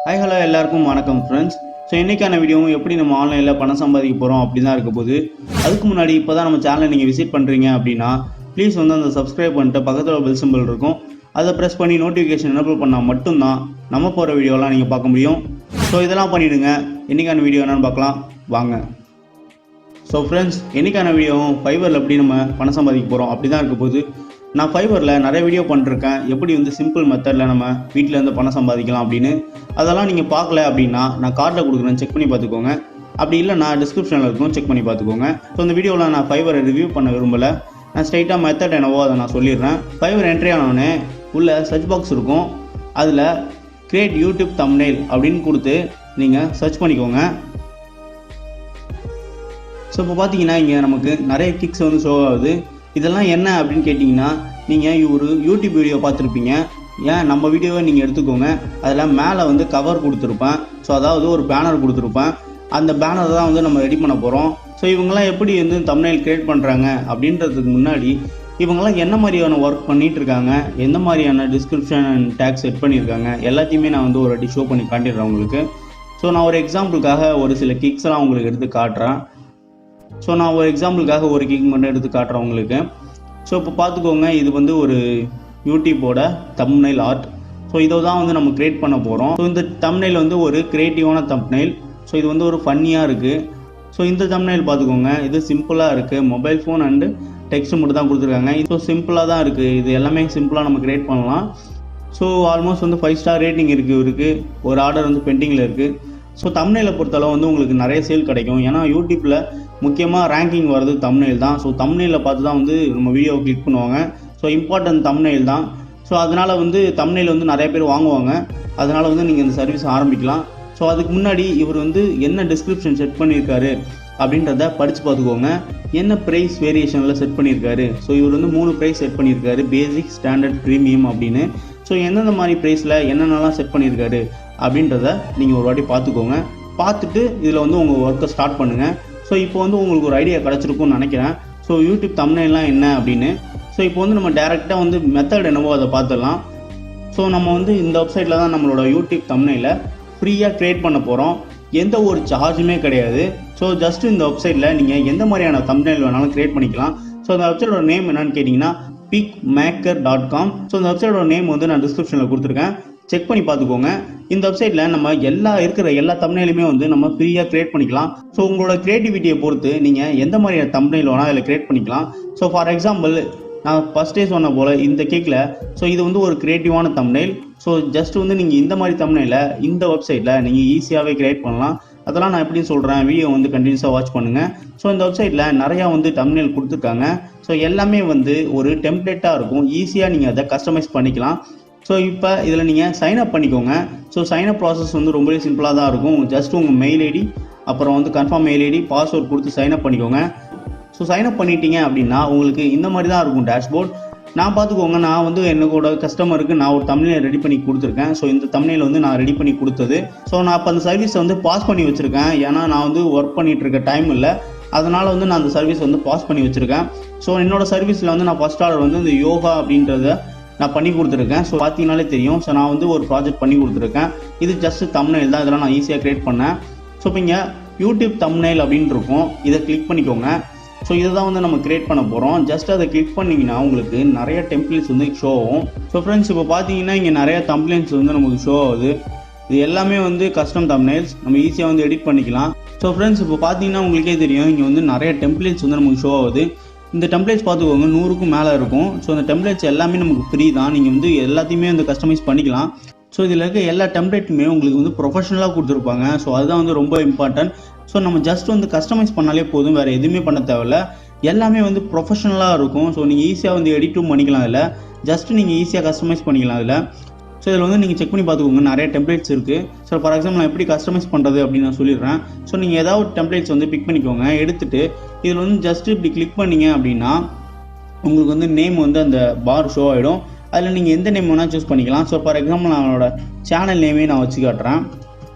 Hi hello எல்லாருக்கும் வணக்கம் friends. So இன்றைக்கான வீடியோவும் எப்படி நம்ம ஆன்லைனில் பணம் சம்பாதிக்க போகிறோம் அப்படி தான் இருக்க போகுது. அதுக்கு முன்னாடி இப்போ தான் நம்ம சேனலை நீங்கள் விசிட் பண்ணுறீங்க அப்படின்னா ப்ளீஸ் வந்து அந்த சப்ஸ்கிரைப் பண்ணிட்டு பக்கத்தில் பெல் சிம்பிள் இருக்கும், அதை ப்ரெஸ் பண்ணி நோட்டிஃபிகேஷன் எனேபிள் பண்ணால் மட்டும்தான் நம்ம போகிற வீடியோலாம் நீங்கள் பார்க்க முடியும். ஸோ இதெல்லாம் பண்ணிவிடுங்க. இன்றைக்கான வீடியோ என்னென்னு பார்க்கலாம் வாங்க. ஸோ ஃப்ரெண்ட்ஸ், இன்றைக்கான வீடியோவும் ஃபைவரில் எப்படி நம்ம பணம் சம்பாதிக்க போகிறோம் அப்படி தான் இருக்க போகுது. நான் ஃபைவரில் நிறைய வீடியோ பண்ணிருக்கேன், எப்படி வந்து சிம்பிள் மெத்தடில் நம்ம வீட்டிலேருந்து பணம் சம்பாதிக்கலாம் அப்படின்னு. அதெல்லாம் நீங்கள் பார்க்கல அப்படின்னா நான் கார்டில் கொடுக்குறேன், செக் பண்ணி பார்த்துக்கோங்க. அப்படி இல்லை நான் டிஸ்கிரிப்ஷனில் இருக்கும், செக் பண்ணி பார்த்துக்கோங்க. ஸோ இந்த வீடியோவில் நான் ஃபைவரை ரிவ்யூ பண்ண விரும்பலை, நான் ஸ்ட்ரைட்டாக மெத்தட் என்னவோ அதை நான் சொல்லிடுறேன். ஃபைவர் என்ட்ரி ஆனோடனே உள்ள சர்ச் பாக்ஸ் இருக்கும், அதில் கிரியேட் யூடியூப் தம்ப்நெயில் அப்படின்னு கொடுத்து நீங்கள் சர்ச் பண்ணிக்கோங்க. ஸோ இப்போ பார்த்தீங்கன்னா இங்கே நமக்கு நிறைய கிக்ஸ் வந்து ஷோ ஆகுது. இதெல்லாம் என்ன அப்படின்னு கேட்டிங்கன்னா, நீங்கள் ஒரு யூடியூப் வீடியோ பார்த்துருப்பீங்க, ஏன் நம்ம வீடியோவை நீங்கள் எடுத்துக்கோங்க. அதில் மேலே வந்து கவர் கொடுத்துருப்பேன், ஸோ அதாவது ஒரு பேனர் கொடுத்துருப்பேன். அந்த பேனர் தான் வந்து நம்ம ரெடி பண்ண போகிறோம். ஸோ இவங்கெல்லாம் எப்படி வந்து தம்ப்நெயில் கிரியேட் பண்ணுறாங்க அப்படின்றதுக்கு முன்னாடி இவங்கெல்லாம் என்ன மாதிரியான ஒர்க் பண்ணிகிட்டு இருக்காங்க, எந்த மாதிரியான டிஸ்கிரிப்ஷன் அண்ட் டேக் செட் பண்ணியிருக்காங்க எல்லாத்தையுமே நான் வந்து ஒரு வாட்டி ஷோ பண்ணி காட்டிடுறேன் உங்களுக்கு. ஸோ நான் ஒரு எக்ஸாம்பிளுக்காக ஒரு சில கிக்ஸ்லாம் உங்களுக்கு எடுத்து காட்டுறேன். ஸோ நான் ஒரு எக்ஸாம்பிளுக்காக ஒரு கிக் மட்டும் எடுத்து காட்டுறேன் உங்களுக்கு. ஸோ இப்போ பார்த்துக்கோங்க, இது வந்து ஒரு யூடியூப்போட தம்ப்நெயில் ஆர்ட். ஸோ இதை தான் வந்து நம்ம கிரியேட் பண்ண போகிறோம். ஸோ இந்த தம்ப்நெயில் வந்து ஒரு கிரியேட்டிவான தம்ப்நெயில். ஸோ இது வந்து ஒரு ஃபன்னியாக இருக்குது. ஸோ இந்த தம்ப்நெயில் பார்த்துக்கோங்க, இது சிம்பிளாக இருக்குது, மொபைல் ஃபோன் அண்டு டெக்ஸ்ட் மட்டும் தான் கொடுத்துருக்காங்க. ஸோ சிம்பிளாக தான் இருக்குது, இது எல்லாமே சிம்பிளாக நம்ம கிரியேட் பண்ணலாம். ஸோ ஆல்மோஸ்ட் வந்து 5 ஸ்டார் ரேட்டிங் இருக்குது. ஒரு ஆர்டர் வந்து பெண்டிங்கில் இருக்குது. ஸோ தம்ப்நெயிலை பொறுத்தளவு வந்து உங்களுக்கு நிறைய சேல் கிடைக்கும். ஏன்னா யூடியூப்பில் முக்கியமாக ரேங்கிங் வர்றது தம்ப்நெயில் தான். ஸோ தம்ப்நெயிலை பார்த்து தான் வந்து நம்ம வீடியோவை கிளிக் பண்ணுவாங்க. ஸோ இம்பார்ட்டன்ட் தம்ப்நெயில் தான். ஸோ அதனால் வந்து தம்ப்நெயில் வந்து நிறைய பேர் வாங்குவாங்க. அதனால் வந்து நீங்கள் இந்த சர்வீஸ் ஆரம்பிக்கலாம். ஸோ அதுக்கு முன்னாடி இவர் வந்து என்ன டிஸ்கிரிப்ஷன் செட் பண்ணியிருக்காரு அப்படின்றத படித்து பார்த்துக்கோங்க. என்ன ப்ரைஸ் வேரியேஷனில் செட் பண்ணியிருக்காரு. ஸோ இவர் வந்து 3 ப்ரைஸ் செட் பண்ணியிருக்காரு, பேசிக், ஸ்டாண்டர்ட், ப்ரீமியம் அப்படின்னு. ஸோ எந்தெந்த மாதிரி ப்ரைஸில் என்னென்னலாம் செட் பண்ணியிருக்காரு அப்படின்றத நீங்கள் ஒரு வாட்டி பார்த்துக்கோங்க. பார்த்துட்டு இதில் வந்து உங்கள் ஒர்க்கை ஸ்டார்ட் பண்ணுங்கள். ஸோ இப்போ வந்து உங்களுக்கு ஒரு ஐடியா கிடச்சிருக்கும்னு நினைக்கிறேன். ஸோ யூடியூப் தம்ப்நெயில்லாம் என்ன அப்படின்னு. ஸோ இப்போ வந்து நம்ம டேரெக்டாக வந்து மெத்தட் என்னவோ அதை பார்த்துடலாம். ஸோ நம்ம வந்து இந்த வெப்சைட்டில் தான் நம்மளோட யூடியூப் தம்ப்நெயிலை ஃப்ரீயாக க்ரியேட் பண்ண போகிறோம். எந்த ஒரு சார்ஜுமே கிடையாது. ஸோ ஜஸ்ட் இந்த வெப்சைட்டில் நீங்கள் எந்த மாதிரியான தம்ப்நெயில் வேணாலும் க்ரியேட் பண்ணிக்கலாம். ஸோ அந்த வெப்சைட்டோட நேம் என்னன்னு கேட்டிங்கன்னா pickmaker.com. ஸோ இந்த வெப்சைட்டோட நேம் வந்து நான் டிஸ்கிரிப்ஷனில் கொடுத்துருக்கேன், செக் பண்ணி பார்த்துக்கோங்க. இந்த வெப்சைட்டில் நம்ம எல்லா தம்ப்நெயிலுமே வந்து நம்ம ஃப்ரீயாக க்ரியேட் பண்ணிக்கலாம். ஸோ உங்களோட க்ரியேட்டிவிட்டியை பொறுத்து நீங்கள் எந்த மாதிரியான தம்ப்நெயில் வேணால் அதில் க்ரியேட் பண்ணிக்கலாம். ஸோ ஃபார் எக்ஸாம்பிள் நான் ஃபஸ்ட்டே சொன்ன போல் இந்த கேக்கில், ஸோ இது வந்து ஒரு க்ரியேட்டிவான தம்ப்நெயில். ஸோ ஜஸ்ட் வந்து நீங்கள் இந்த மாதிரி தம்ப்நெயிலை இந்த வெப்சைட்டில் நீங்கள் ஈஸியாகவே க்ரியேட் பண்ணலாம். அதெல்லாம் நான் எப்படி சொல்கிறேன், வீடியோ வந்து கண்டினியூஸாக வாட்ச் பண்ணுங்கள். ஸோ இந்த வெப்சைட்டில் நிறையா வந்து தம்ப்நெயில் கொடுத்துருக்காங்க. ஸோ எல்லாமே வந்து ஒரு டெம்ப்ளேட்டாக இருக்கும், ஈஸியாக நீங்கள் அதை கஸ்டமைஸ் பண்ணிக்கலாம். ஸோ இப்போ இதில் நீங்கள் சைன்அப் பண்ணிக்கோங்க. ஸோ சைன்அப் ப்ராசஸ் வந்து ரொம்பவே சிம்பிளாக தான் இருக்கும். ஜஸ்ட் உங்கள் மெயில் ஐடி, அப்புறம் வந்து கன்ஃபார்ம் மெயில் ஐடி, பாஸ்வேர்ட் கொடுத்து சைன்அப் பண்ணிக்கோங்க. ஸோ சைன்அப் பண்ணிட்டீங்க அப்படின்னா உங்களுக்கு இந்த மாதிரி தான் இருக்கும் டேஷ்போர்ட். நான் பார்த்துக்கோங்க, நான் வந்து என்னோட கஸ்டமருக்கு நான் ஒரு தம்ப்நெயில் ரெடி பண்ணி கொடுத்துருக்கேன். ஸோ இந்த தம்ப்நெயில் வந்து நான் ரெடி பண்ணி கொடுத்தது. ஸோ நான் அப்போ அந்த சர்வீஸை வந்து பாஸ் பண்ணி வச்சுருக்கேன். ஏன்னா நான் வந்து ஒர்க் பண்ணிகிட்டு இருக்க டைம் இல்லை, அதனால் வந்து நான் அந்த சர்வீஸ் வந்து பாஸ் பண்ணி வச்சுருக்கேன். ஸோ என்னோடய சர்வீஸில் வந்து நான் ஃபஸ்ட் ஆர்டர் வந்து இந்த யோகா அப்படின்றத நான் பண்ணி கொடுத்துருக்கேன். ஸோ பார்த்தீங்கனாலே தெரியும். ஸோ நான் வந்து ஒரு ப்ராஜெக்ட் பண்ணி கொடுத்துருக்கேன். இது ஜஸ்ட் தம்ப்நெயில் தான், இதெல்லாம் நான் ஈஸியாக க்ரியேட் பண்ணேன். ஸோ இப்போ இங்கே யூடியூப் தம்ப்நெயில் அப்படின்னு இருக்கும், இதை கிளிக் பண்ணிக்கோங்க. ஸோ இதை தான் வந்து நம்ம க்ரியேட் பண்ண போகிறோம். ஜஸ்ட் அதை கிளிக் பண்ணிங்கன்னா உங்களுக்கு நிறைய டெம்ப்ளேட்ஸ் வந்து ஷோ ஆகும். ஸோ ஃப்ரெண்ட்ஸ், இப்போ பார்த்தீங்கன்னா இங்கே நிறைய தம்ப்நெயில்ஸ் வந்து நமக்கு ஷோ ஆகுது. இது எல்லாமே வந்து கஸ்டம் தம்ப்நெயில்ஸ், நம்ம ஈஸியாக வந்து எடிட் பண்ணிக்கலாம். ஸோ ஃப்ரெண்ட்ஸ், இப்போ பார்த்தீங்கன்னா உங்களுக்கே தெரியும், இங்கே வந்து நிறைய டெம்ப்ளேட்ஸ் வந்து நமக்கு ஷோ ஆகுது. இந்த டெம்ப்ளேட்ஸ் பார்த்துக்கோங்க, 100க்கும் மேலே இருக்கும். ஸோ இந்த டெம்ப்ளேட்ஸ் எல்லாமே நமக்கு ஃப்ரீ தான், நீங்கள் வந்து எல்லாத்தையுமே வந்து கஸ்டமைஸ் பண்ணிக்கலாம். ஸோ இதில் இருக்க எல்லா டெம்ப்ளேட்டுமே உங்களுக்கு வந்து ப்ரொஃபஷனலாக கொடுத்துருப்பாங்க. ஸோ அதுதான் வந்து ரொம்ப இம்பார்ட்டன்ட். ஸோ நம்ம ஜஸ்ட் வந்து கஸ்டமைஸ் பண்ணாலே போதும், வேறு எதுவுமே பண்ண தேவையில்ல. எல்லாமே வந்து ப்ரொஃபஷனலாக இருக்கும். ஸோ நீங்கள் ஈஸியாக வந்து எடிட்டும் பண்ணிக்கலாம். அதில் ஜஸ்ட் நீங்கள் ஈஸியாக கஸ்டமைஸ் பண்ணிக்கலாம் அதில். ஸோ இதில் வந்து நீங்கள் செக் பண்ணி பார்த்துக்கோங்க, நிறைய டெம்ப்ளேட்ஸ் இருக்குது. ஸோ ஃபார் எக்ஸாம்பிள் நான் எப்படி கஸ்டமைஸ் பண்ணுறது அப்படின்னு நான் சொல்லிடுறேன். ஸோ நீங்கள் ஏதாவது ஒரு டெம்ப்ளேட்ஸ் வந்து பிக் பண்ணிக்கோங்க, எடுத்துகிட்டு இதில் வந்து ஜஸ்ட் இப்படி கிளிக் பண்ணிங்க அப்படின்னா உங்களுக்கு வந்து நேம் வந்து அந்த பார் ஷோ ஆகிடும். அதில் நீங்கள் எந்த நேம் வேணால் சூஸ் பண்ணிக்கலாம். ஸோ ஃபார் எக்ஸாம்பிள் நான் என்னோட சேனல் நேமே நான் வச்சு காட்டுறேன்.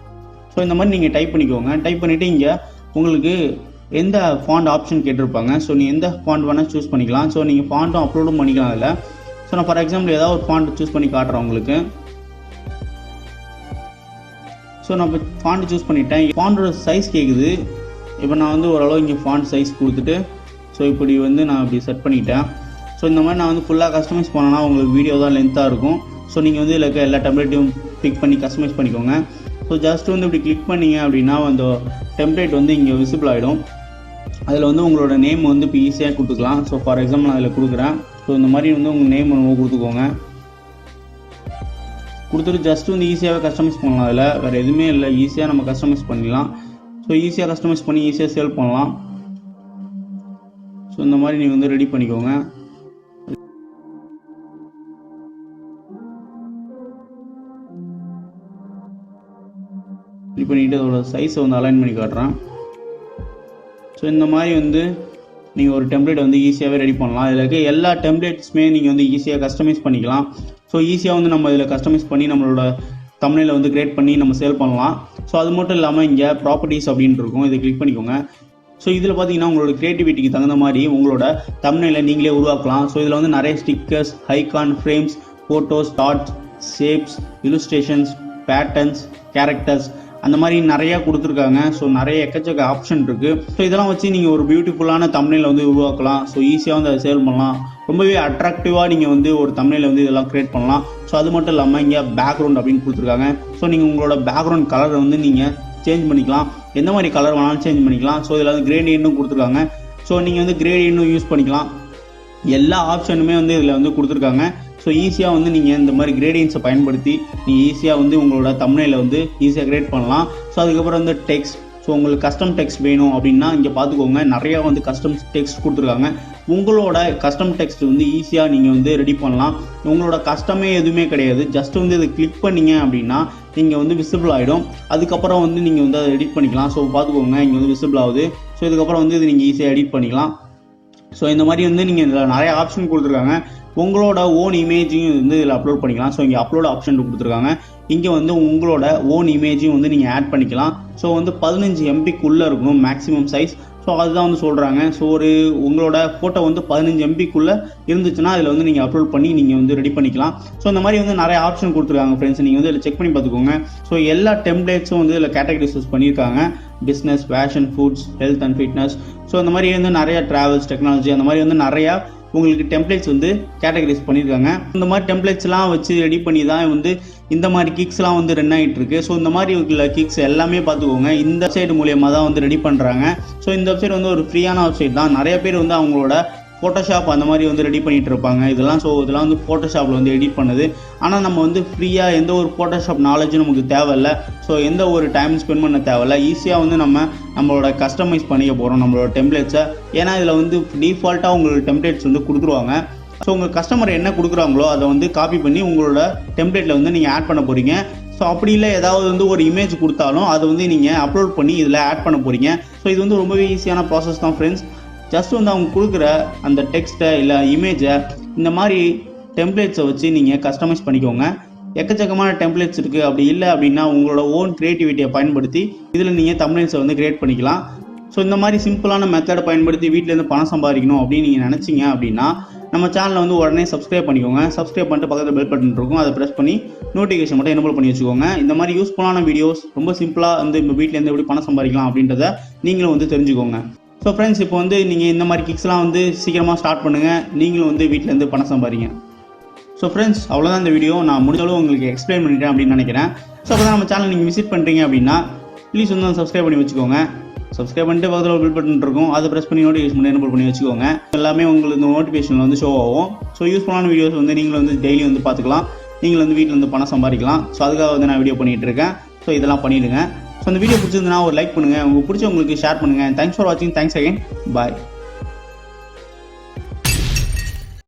ஸோ இந்த மாதிரி நீங்கள் டைப் பண்ணிக்கோங்க. டைப் பண்ணிவிட்டு இங்கே உங்களுக்கு எந்த ஃபாண்ட் ஆப்ஷன் கேட்டிருப்பாங்க. ஸோ நீங்கள் எந்த ஃபாண்ட் வேணால் சூஸ் பண்ணிக்கலாம். ஸோ நீங்கள் ஃபாண்ட்டும் அப்லோடும் பண்ணிக்கலாம் அதில். ஸோ நான் ஃபார் எக்ஸாம்பிள் ஏதாவது ஒரு ஃபாண்ட் சூஸ் பண்ணி காட்டுறேன் உங்களுக்கு. ஸோ நான் இப்போ ஃபாண்ட் சூஸ் பண்ணிட்டேன். ஃபாண்டோட சைஸ் கேட்குது. இப்போ நான் வந்து ஓரளவு இங்கே ஃபாண்ட் சைஸ் கொடுத்துட்டு ஸோ இப்படி வந்து நான் இப்படி செட் பண்ணிட்டேன். ஸோ இந்த மாதிரி நான் வந்து ஃபுல்லாக கஸ்டமைஸ் பண்ணேன்னா உங்களுக்கு வீடியோ தான் லென்த்தாக இருக்கும். ஸோ நீங்கள் வந்து இதில் இருக்க எல்லா டெம்ப்ளேட்டையும் பிக் பண்ணி கஸ்டமைஸ் பண்ணிக்கோங்க. ஸோ ஜஸ்ட் வந்து இப்படி கிளிக் பண்ணிங்க அப்படின்னா அந்த டெம்ப்ளேட் வந்து இங்கே விசிபிள் ஆகிடும். அதில் வந்து உங்களோட நேம் வந்து இப்போ ஈஸியாக கொடுத்துக்கலாம். ஸோ ஃபார் எக்ஸாம்பிள் நான் அதில் கொடுக்குறேன். ஸோ இந்த மாதிரி வந்து உங்கள் நேம் ஒன்று கொடுத்துக்கோங்க. கொடுத்துட்டு ஜஸ்ட் வந்து ஈஸியாகவே கஸ்டமைஸ் பண்ணலாம். அதில் வேறு எதுவுமே இல்லை, ஈஸியாக நம்ம கஸ்டமைஸ் பண்ணிடலாம். ஸோ ஈஸியாக கஸ்டமைஸ் பண்ணி ஈஸியாக சேல் பண்ணலாம். ஸோ இந்த மாதிரி நீங்கள் வந்து ரெடி பண்ணிக்கோங்க. ரெடி பண்ணிவிட்டு அதோட சைஸை வந்து அலைன் பண்ணி காட்டுறேன். ஸோ இந்த மாதிரி வந்து நீங்கள் ஒரு டெம்ப்ளேட் வந்து ஈஸியாகவே ரெடி பண்ணலாம். இதில் இருக்க எல்லா டெம்ப்ளேட்ஸுமே நீங்கள் வந்து ஈஸியாக கஸ்டமைஸ் பண்ணிக்கலாம். ஸோ ஈஸியாக வந்து நம்ம இதில் கஸ்டமைஸ் பண்ணி நம்மளோட தம்ப்நெயிலை வந்து கிரியேட் பண்ணி நம்ம சேல் பண்ணலாம். ஸோ அது மட்டும் இல்லாமல் இங்கே ப்ராப்பர்ட்டிஸ் அப்படின்ட்டு இருக்கும், இதை கிளிக் பண்ணிக்கோங்க. ஸோ இதில் பார்த்தீங்கன்னா உங்களோட க்ரியேட்டிவிட்டிக்கு தகுந்த மாதிரி உங்களோட தம்ப்நெயிலை நீங்களே உருவாக்கலாம். ஸோ இதில் வந்து நிறைய stickers, icon, frames, photos, dots, shapes, illustrations, patterns, characters அந்த மாதிரி நிறையா கொடுத்துருக்காங்க. ஸோ நிறைய எக்கச்சக்க ஆப்ஷன் இருக்குது. ஸோ இதெல்லாம் வச்சு நீங்கள் ஒரு பியூட்டிஃபுல்லான தம்ப்நெயிலை வந்து உருவாக்கலாம். ஸோ ஈஸியாக வந்து அதை சேல் பண்ணலாம். ரொம்பவே அட்ராக்டிவாக நீங்கள் வந்து ஒரு தம்ப்நெயிலை வந்து இதெல்லாம் க்ரியேட் பண்ணலாம். ஸோ அது மட்டும் இல்லாமல் இங்கே பேக்ரவுண்ட் அப்படின்னு கொடுத்துருக்காங்க. ஸோ நீங்கள் உங்களோட பேக்ரவுண்ட் கலரை வந்து நீங்கள் சேஞ்ச் பண்ணிக்கலாம். எந்த மாதிரி கலர் வேணாலும் சேஞ்ச் பண்ணிக்கலாம். ஸோ இதில் வந்து கிரேடியன்ட்டும் கொடுத்துருக்காங்க. ஸோ நீங்கள் வந்து கிரேடியன்ட்டும் யூஸ் பண்ணிக்கலாம். எல்லா ஆப்ஷனுமே வந்து இதில் வந்து கொடுத்துருக்காங்க. ஸோ ஈஸியாக வந்து நீங்கள் இந்த மாதிரி கிரேடியன்ஸை பயன்படுத்தி நீங்கள் ஈஸியாக வந்து உங்களோட தம்ப்நெயிலை வந்து ஈஸியாக கிரியேட் பண்ணலாம். ஸோ அதுக்கப்புறம் வந்து டெக்ஸ்ட். ஸோ உங்களுக்கு கஸ்டம் டெக்ஸ்ட் வேணும் அப்படின்னா இங்கே பார்த்துக்கோங்க, நிறையா வந்து கஸ்டம் டெக்ஸ்ட் கொடுத்துருக்காங்க. உங்களோட கஸ்டம் டெக்ஸ்ட் வந்து ஈஸியாக நீங்கள் வந்து ரெடி பண்ணலாம். உங்களோட கஸ்டமே எதுவுமே கிடையாது. ஜஸ்ட் வந்து இதை கிளிக் பண்ணிங்க அப்படின்னா நீங்கள் வந்து விசிபிள் ஆகிடும். அதுக்கப்புறம் வந்து நீங்கள் வந்து அதை எடிட் பண்ணிக்கலாம். ஸோ பார்த்துக்கோங்க, இங்கே வந்து விசிபிள் ஆகுது. ஸோ இதுக்கப்புறம் வந்து இது நீங்கள் ஈஸியாக எடிட் பண்ணிக்கலாம். ஸோ இந்த மாதிரி வந்து நீங்கள் இதில் நிறைய ஆப்ஷன் கொடுத்துருக்காங்க. உங்களோட ஓன் இமேஜையும் வந்து இதில் அப்லோட் பண்ணிக்கலாம். ஸோ இங்கே அப்லோட் ஆப்ஷன் கொடுத்துருக்காங்க. இங்கே வந்து உங்களோட ஓன் இமேஜையும் வந்து நீங்கள் ஆட் பண்ணிக்கலாம். ஸோ வந்து 15 MBக்குள்ளே இருக்கணும் மேக்ஸிமம் சைஸ். ஸோ அதுதான் வந்து சொல்கிறாங்க. ஸோ ஒரு உங்களோட ஃபோட்டோ வந்து 15 MBக்குள்ளே இருந்துச்சுன்னா அதில் வந்து நீங்கள் அப்லோட் பண்ணி நீங்கள் வந்து ரெடி பண்ணிக்கலாம். ஸோ இந்த மாதிரி வந்து நிறைய ஆப்ஷன் கொடுத்துருக்காங்க ஃப்ரெண்ட்ஸ். நீங்கள் வந்து இதில் செக் பண்ணி பார்த்துக்கோங்க. ஸோ எல்லா டெம்ப்ளேட்ஸும் வந்து இதில் கேட்டகரிஸ் பண்ணியிருக்காங்க. Business, fashion, foods, health and fitness. So இந்த மாதிரி வந்து நிறையா ட்ராவல்ஸ், டெக்னாலஜி அந்த மாதிரி வந்து நிறையா உங்களுக்கு டெம்ப்ளேட்ஸ் வந்து கேட்டகரைஸ் பண்ணியிருக்காங்க. இந்த மாதிரி டெம்ப்ளேட்ஸ்லாம் வச்சு ரெடி பண்ணி தான் வந்து இந்த மாதிரி கிக்ஸ்லாம் வந்து ரன் ஆகிட்டு இருக்கு. ஸோ இந்த மாதிரி உள்ள கிக்ஸ் எல்லாமே பார்த்துக்கோங்க இந்த வெப்சைட் மூலியமாக தான் வந்து ரெடி பண்ணுறாங்க. ஸோ இந்த வெப்சைட் வந்து ஒரு ஃப்ரீயான வெப்சைட் தான். நிறைய பேர் வந்து அவங்களோட ஃபோட்டோஷாப் அந்த மாதிரி வந்து ரெடி பண்ணிகிட்டு இருப்பாங்க இதெல்லாம். ஸோ இதெல்லாம் வந்து ஃபோட்டோஷாப்பில் வந்து எடிட் பண்ணுது. ஆனால் நம்ம வந்து ஃப்ரீயாக எந்த ஒரு ஃபோட்டோஷாப் நாலேஜும் நமக்கு தேவையில்லை. ஸோ எந்த ஒரு டைம் ஸ்பெண்ட் பண்ண தேவையில்லை. ஈஸியாக வந்து நம்மளோட கஸ்டமைஸ் பண்ணிக்க போகிறோம் நம்மளோட டெம்ப்ளேட்ஸை. ஏன்னா இதில் வந்து டிஃபால்ட்டாக உங்களுக்கு டெம்ப்ளேட்ஸ் வந்து கொடுத்துருவாங்க. ஸோ உங்கள் கஸ்டமர் என்ன கொடுக்குறாங்களோ அதை வந்து காப்பி பண்ணி உங்களோட டெம்ப்ளேட்டில் வந்து நீங்கள் ஆட் பண்ண போகிறீங்க. ஸோ அப்படி இல்லை ஏதாவது வந்து ஒரு இமேஜ் கொடுத்தாலும் அதை வந்து நீங்கள் அப்லோட் பண்ணி இதில் ஆட் பண்ண போகிறீங்க. ஸோ இது வந்து ரொம்பவே ஈஸியான ப்ராசஸ் தான் ஃப்ரெண்ட்ஸ். ஜஸ்ட் வந்து அவங்க கொடுக்குற அந்த டெக்ஸ்ட்டை இல்லை இமேஜை இந்த மாதிரி டெம்ப்ளேட்ஸை வச்சு நீங்கள் கஸ்டமைஸ் பண்ணிக்கோங்க. எக்கச்சக்கமான டெம்ப்ளேட்ஸ் இருக்குது. அப்படி இல்லை அப்படின்னா உங்களோட ஓன் க்ரியேட்டிவிட்டியை பயன்படுத்தி இதில் நீங்கள் தம்ப்நெயில்ஸை வந்து கிரியேட் பண்ணிக்கலாம். ஸோ இந்த மாதிரி சிம்பிளான மெத்தடை பயன்படுத்தி வீட்டிலேருந்து பணம் சம்பாதிக்கணும் அப்படின்னு நீங்கள் நினச்சிங்க அப்படின்னா நம்ம சேனலை வந்து உடனே சப்ஸ்கிரைப் பண்ணிக்கோங்க. சப்ஸ்கிரைப் பண்ணிட்டு பக்கத்தில் பெல் பட்டன் இருக்கும், அதை ப்ரெஸ் பண்ணி நோட்டிஃபிகேஷன் மட்டும் எனேபிள் பண்ணி வச்சுக்கோங்க. இந்த மாதிரி யூஸ்ஃபுல்லான வீடியோஸ் ரொம்ப சிம்பிளாக வந்து இப்போ வீட்டிலேருந்து எப்படி பணம் சம்பாதிக்கலாம் அப்படின்றத நீங்களும் வந்து தெரிஞ்சுக்கோங்க. ஸோ ஃப்ரெண்ட்ஸ், இப்போ வந்து நீங்கள் இந்த மாதிரி கிக்ஸ்லாம் வந்து சீக்கிரமாக ஸ்டார்ட் பண்ணுங்கள். நீங்களும் வந்து வீட்டிலேருந்து பணம் சம்பாதிங்க. ஸோ ஃப்ரெண்ட்ஸ், அவ்வளோதான் இந்த வீடியோ. நான் முடிஞ்சளவு உங்களுக்கு எக்ஸ்பிளைன் பண்ணிட்டேன் அப்படின்னு நினைக்கிறேன். ஸோ அப்போ தான் நம்ம சேனல் நீங்கள் விசிட் பண்ணுறீங்க அப்படின்னா ப்ளீஸ் வந்து சப்ஸ்கிரைப் பண்ணி வச்சுக்கோங்க. சப்ஸ்கிரைப் பண்ணிட்டு பக்கத்தில் ஒரு பெல் பட்டன் இருக்கும், அதை ப்ரெஸ் பண்ணி நோட்டிஃபிகேஷன் பண்ணி எனேபிள் பண்ணி வச்சுக்கோங்க. எல்லாமே உங்களுக்கு இந்த நோட்டிஃபிகேஷனில் வந்து ஷோ ஆகும். ஸோ யூஸ்ஃபுல்லான வீடியோஸ் வந்து நீங்களும் வந்து டெய்லி வந்து பார்த்துக்கலாம். நீங்களும் வந்து வீட்டில் வந்து பணம் சம்பாதிக்கலாம். ஸோ அதுக்காக வந்து நான் வீடியோ பண்ணிகிட்டு இருக்கேன். ஸோ இதெல்லாம் பண்ணிவிடுங்க. ஸோ அந்த வீடியோ பிடிச்சிருந்ததுன்னா ஒரு லைக் பண்ணுங்கள். உங்களுக்கு பிடிச்சவங்களுக்கு ஷேர் பண்ணுங்கள். தேங்க்ஸ் ஃபார் வாட்சிங். Thanks again. பாய்.